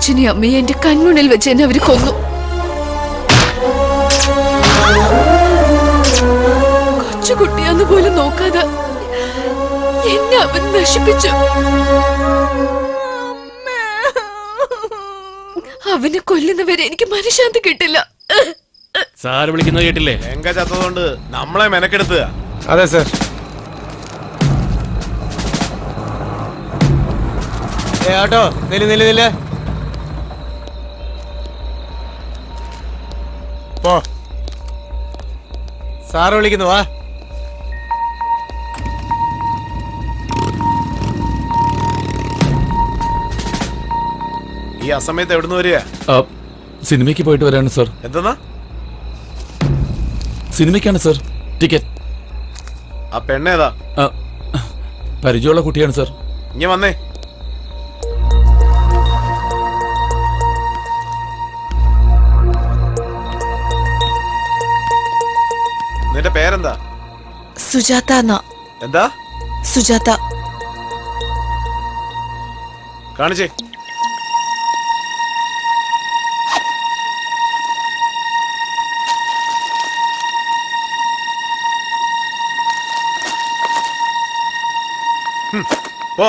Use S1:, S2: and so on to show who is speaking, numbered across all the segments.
S1: അച്ഛനെയും അമ്മയും എന്റെ കൺമുന്നിൽ വെച്ച് എന്നെ അവര് കൊന്നു. കൊച്ചുകുട്ടിയാന്ന് പോലും നോക്കാതെ എന്നെ അവൻ നശിപ്പിച്ചു. അവനെ കൊല്ലുന്നവരെ എനിക്ക് മനഃശാന്തി കിട്ടില്ല.
S2: സാറ് വിളിക്കുന്നത് കേട്ടില്ലേ?
S3: എങ്ക ചത്തതുകൊണ്ട് നമ്മളെ മെനക്കെടുത്തുക.
S4: അതെ സർ. ആട്ടോ നില്ല പോ. സാറ് വിളിക്കുന്നു, വാ.
S3: ഈ അസമയത്ത് എവിടുന്ന് വരിക?
S2: സിനിമയ്ക്ക് പോയിട്ട് വരാണ് സർ.
S3: എന്താ?
S2: സിനിമയ്ക്കാണ് സർ ടിക്കറ്റ്.
S3: ആ പെണ്ണേതാ?
S2: പരിചയമുള്ള കുട്ടിയാണ് സർ.
S3: ഇനി വന്നേ. നിന്റെ പേരെന്താ?
S1: സുജാത.
S3: എന്താ?
S1: സുജാത.
S3: കാണിച്ചേ. പോ.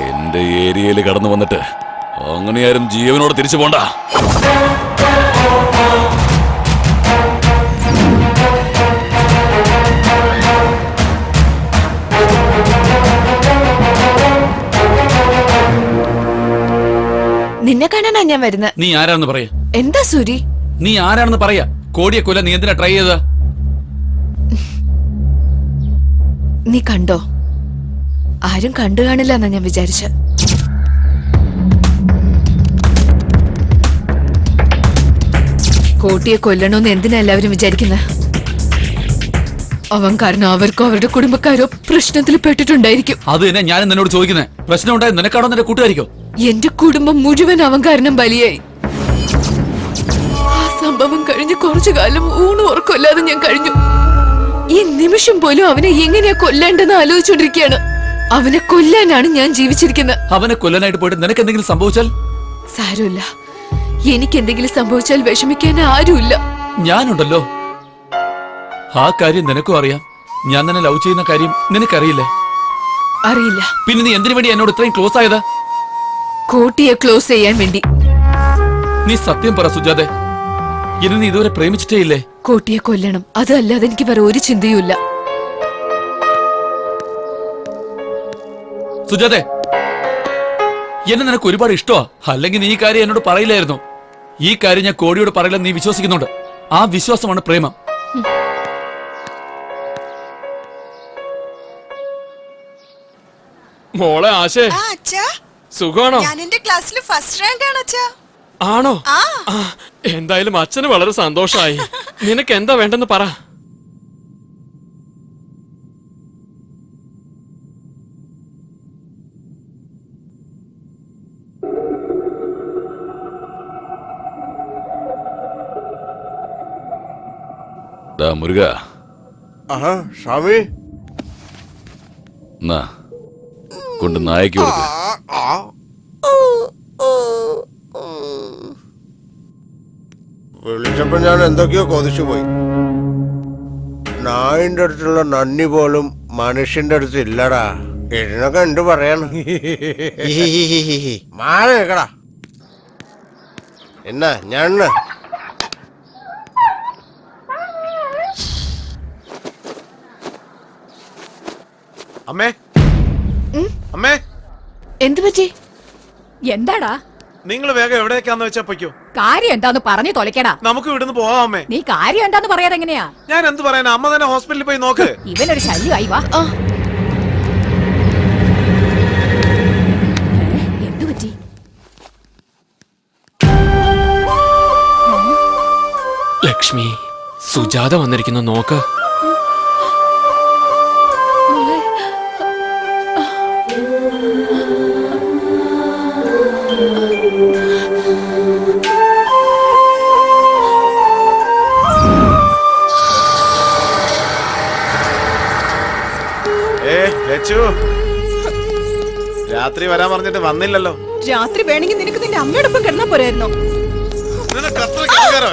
S2: എന്റെ ഏരിയയിൽ കടന്നു വന്നിട്ട് അങ്ങനെയാരും ജീവനോട് തിരിച്ചു പോണ്ട.
S1: നിന്നെ കാണാനാ ഞാൻ വരുന്നത്.
S2: നീ ആരാണെന്ന് പറയാ.
S1: എന്താ സൂരി?
S2: നീ ആരാണെന്ന് പറയാ. കോടിയെ കൊല്ല നീ എന്തിനാ ട്രൈ ചെയ്ത?
S1: നീ കണ്ടോ? ആരും കണ്ടു കാണില്ല എന്നാ ഞാൻ വിചാരിച്ച. കോട്ടിയെ കൊല്ലണോന്ന് എന്തിനാ എല്ലാവരും വിചാരിക്കുന്നത്? അവൻ കാരണം അവർക്കോ അവരുടെ കുടുംബക്കാരോ പ്രശ്നത്തിൽ പെട്ടിട്ടുണ്ടായിരിക്കും.
S2: അത് തന്നെ ഞാൻ നിന്നോട് ചോദിക്കുന്നത്. പ്രശ്നം ഉണ്ടായത് നിനക്കാണോ നിന്റെ കൂട്ടുകാരിക്കോ?
S1: എന്റെ കുടുംബം മുഴുവൻ അവൻ കാരണം ബലിയായി. ആ സംഭവം കഴിഞ്ഞ് കുറച്ചു കാലം ഊണും ഉറക്കമില്ലാതെ ഞാൻ കഴിഞ്ഞു. ഈ നിമിഷം പോലും അവനെ എങ്ങനെയാ കൊല്ലേണ്ടെന്ന് ആലോചിച്ചുകൊണ്ടിരിക്കുകയാണ്. അവനെ കൊല്ലാനാണ് ഞാൻ ജീവിച്ചിരിക്കുന്നത്.
S2: അവനെ കൊല്ലാനായിട്ട് പോയിട്ട് നിനക്ക് എന്തെങ്കിലും സംഭവിച്ചാൽ?
S1: സാരമില്ല, എനിക്ക് എന്തെങ്കിലും സംഭവിച്ചാൽ വിഷമിക്കാൻ ആരുമില്ല.
S2: ഞാനുണ്ടല്ലോ. ആ കാര്യം നിനക്കും അറിയാം. ഞാൻ തന്നെ ലവ് ചെയ്യുന്ന കാര്യം നിനക്കറിയില്ലേ?
S1: അറിയില്ല.
S2: പിന്നെ നീ എന്തിനു വേണ്ടി എന്നോട് ഇത്രയും ക്ലോസ് ആയത്?
S1: കോട്ടിയെ ക്ലോസ് ചെയ്യാൻ വേണ്ടി.
S2: നീ സത്യം പറ സുജാതെ, എന്നെ നീ ഇതുവരെ പ്രേമിച്ചിട്ടേ ഇല്ലേ?
S1: കോട്ടിയെ കൊല്ലണം, അതല്ലാതെ എനിക്ക് വേറെ ഒരു ചിന്തയുമില്ല.
S2: സുജാതെ, എന്നെ നിനക്ക് ഒരുപാട് ഇഷ്ടമാ. അല്ലെങ്കിൽ നീ ഈ കാര്യം എന്നോട് പറയില്ലായിരുന്നു. ഈ കാര്യം ഞാൻ കോടിയോട് പറയില്ലെന്ന് നീ വിശ്വസിക്കുന്നുണ്ട്. ആ വിശ്വാസമാണ് പ്രേമം.
S5: മോളെ ആശേ, സുഖമാണോ?
S6: ഞാൻ എന്റെ ക്ലാസ്സിൽ ഫസ്റ്റ് റാങ്ക് ആണ് അച്ഛാ.
S5: ആണോ?
S6: ആ.
S5: എന്തായാലും അച്ഛന് വളരെ സന്തോഷായി. നിനക്ക് എന്താ വേണ്ടെന്ന് പറ.
S2: മുരുക,
S3: സ്വാമി
S2: കൊണ്ട് നായക്ക് കൊടുക്ക.
S7: വിളിച്ചപ്പോ ഞാൻ എന്തൊക്കെയോ കൊതിച്ചു പോയി. നായിന്റെ അടുത്തുള്ള നന്ദി പോലും മനുഷ്യന്റെ അടുത്ത് ഇല്ലടാ. ഇതിനൊക്കെ എന്ത് പറയാണ്? മാറി നിക്കടാ. എന്നാ ഞാൻ
S3: അമ്മേ, അമ്മേ,
S8: എന്തു പറ്റി? എന്താടാ?
S3: നിങ്ങൾ വേഗം എവിടേക്കാന്ന് വെച്ചാ പൊയ്ക്കോ.
S8: കാര്യം എന്താന്ന് പറഞ്ഞു തൊലക്കടാ.
S3: നമുക്ക് ഇവിടുന്ന് പോവാം അമ്മേ.
S8: നീ കാര്യം എന്താന്ന് പറയാതെ എങ്ങനെയാ?
S3: ഞാൻ എന്ത് പറയാനാ, അമ്മ തന്നെ ഹോസ്പിറ്റലിൽ പോയി നോക്ക്.
S8: ഇവനൊരു ശല്യമായി. വാ. എന്തു പറ്റി?
S5: ലക്ഷ്മി, സുജാത വന്നിരിക്കുന്നു, നോക്ക്.
S3: രാത്രി വരാൻ പറഞ്ഞിട്ട് വന്നില്ലല്ലോ.
S6: രാത്രി വേണമെങ്കിൽ നിനക്ക് നിന്റെ അമ്മയോടൊപ്പം കിടന്നാ പോരായിരുന്നോ?
S3: നിനക്ക് അത്ര കേൾക്കാറോ?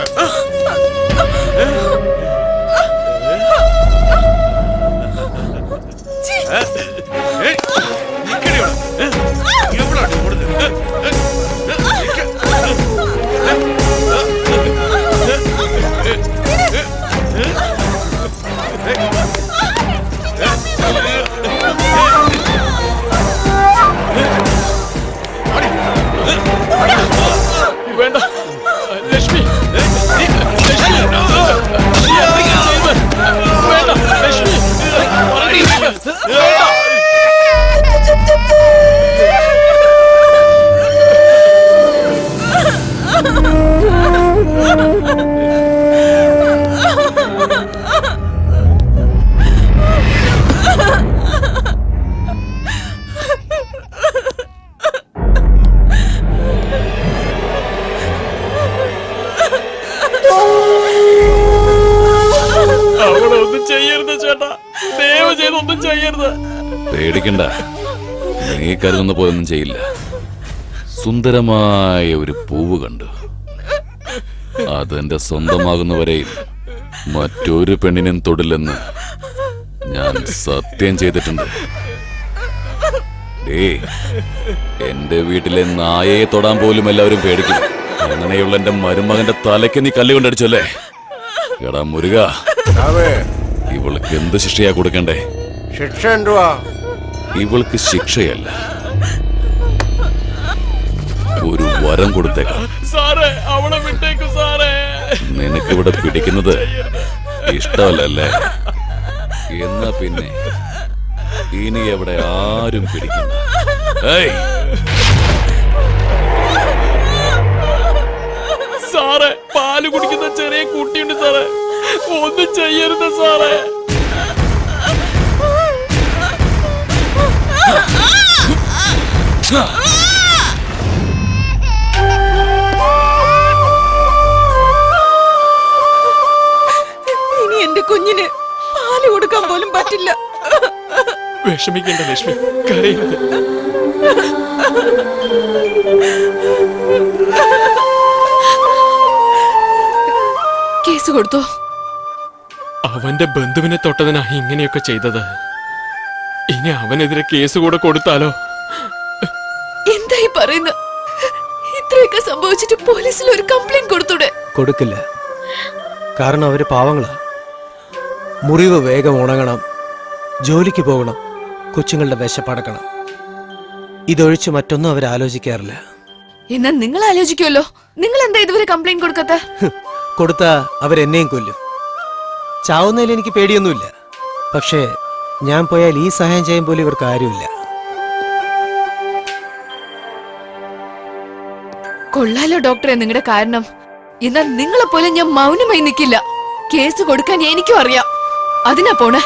S5: വേണ്ട ലക്ഷ്മി, വേണ്ട ലക്ഷ്മി. അവളൊന്നും ചെയ്യരുത് ചേട്ടാ, ദയവ് ചെയ്തൊന്നും ചെയ്യരുത്.
S2: പേടിക്കണ്ട, നീ കരുതുന്ന പോലൊന്നും ചെയ്യില്ല. സുന്ദരമായ ഒരു പൂവ് കണ്ടു, അതെന്റെ സ്വന്തമാകുന്നവരെയും മറ്റൊരു പെണ്ണിനും തൊടില്ലെന്ന് ഞാൻ സത്യം ചെയ്തിട്ടുണ്ട്. എന്റെ വീട്ടിലെ നായയെ തൊടാൻ പോലും എല്ലാവരും പേടിക്കും. അങ്ങനെയുള്ള എന്റെ മരുമകന്റെ തലയ്ക്ക് നീ കല്ല് കൊണ്ടടിച്ചല്ലേ? എടാ മുരുക, ഇവൾക്ക് എന്ത് ശിക്ഷയാ കൊടുക്കണ്ടേ?
S7: ശിക്ഷ എന്തുവാ?
S2: ഇവൾക്ക് ശിക്ഷയല്ല, ഒരു വരം കൊടുത്തേക്കാം.
S5: സാറേ, അവളെ വിട്ടേക്കു സാറേ.
S2: നിനക്കിവിടെ പിടിക്കുന്നത് ഇഷ്ടമല്ലേ? എന്നാ പിന്നെ ഇനി എവിടെ ആരും പിടിക്കുന്നു.
S5: സാറേ, പാല് കുടിക്കുന്ന ചെറിയ കുട്ടിയുണ്ട് സാറേ, ഒന്നും ചെയ്യരുത് സാറേ.
S6: ഇനി എന്റെ കുഞ്ഞിന് പാല് കൊടുക്കാൻ പോലും പറ്റില്ല.
S5: വിഷമിക്കേണ്ട ലക്ഷ്മി, കരയരുത്.
S1: കേസ് കൊടുത്തോ?
S5: അവന്റെ ബന്ധുവിനെ തൊട്ടതിനാ ഇങ്ങനെയൊക്കെ ചെയ്തത്. ഇനി അവനെതിരെ കേസ് കൂടെ കൊടുത്താലോ?
S1: എന്തായി പറയുന്ന? ഇത്രയൊക്കെ സംഭവിച്ചിട്ട് പോലീസിൽ ഒരു കംപ്ലൈന്റ് കൊടുത്തൂടെ?
S4: കൊടുക്കില്ല. കാരണം അവര് പാവങ്ങളാ. മുറിവ് വേഗം ഉണങ്ങണം, ജോലിക്ക് പോകണം, കൊച്ചുങ്ങളുടെ വിശപ്പടക്കണം. ഇതൊഴിച്ച് മറ്റൊന്നും അവർ ആലോചിക്കാറില്ല.
S1: എന്നാ നിങ്ങൾ ആലോചിക്കുമല്ലോ. നിങ്ങൾ എന്താ ഇതുവരെ കംപ്ലൈന്റ് കൊടുക്കാത്ത?
S4: കൊടുത്താ അവരെന്നെയും കൊല്ലും. ചാവുന്നതിൽ എനിക്ക് പേടിയൊന്നുമില്ല. പക്ഷേ ഞാൻ പോയാൽ ഈ സഹായം ചെയ്യാൻ പോലും ഇവർക്ക് ആരുമില്ല.
S1: കൊള്ളാലോ ഡോക്ടറെ നിങ്ങളുടെ കാരണം. എന്നാൽ നിങ്ങളെ പോലെ ഞാൻ മൗനമായി നിൽക്കില്ല. കേസ് കൊടുക്കാൻ എനിക്കും അറിയാം. അതിനാ പോണേ.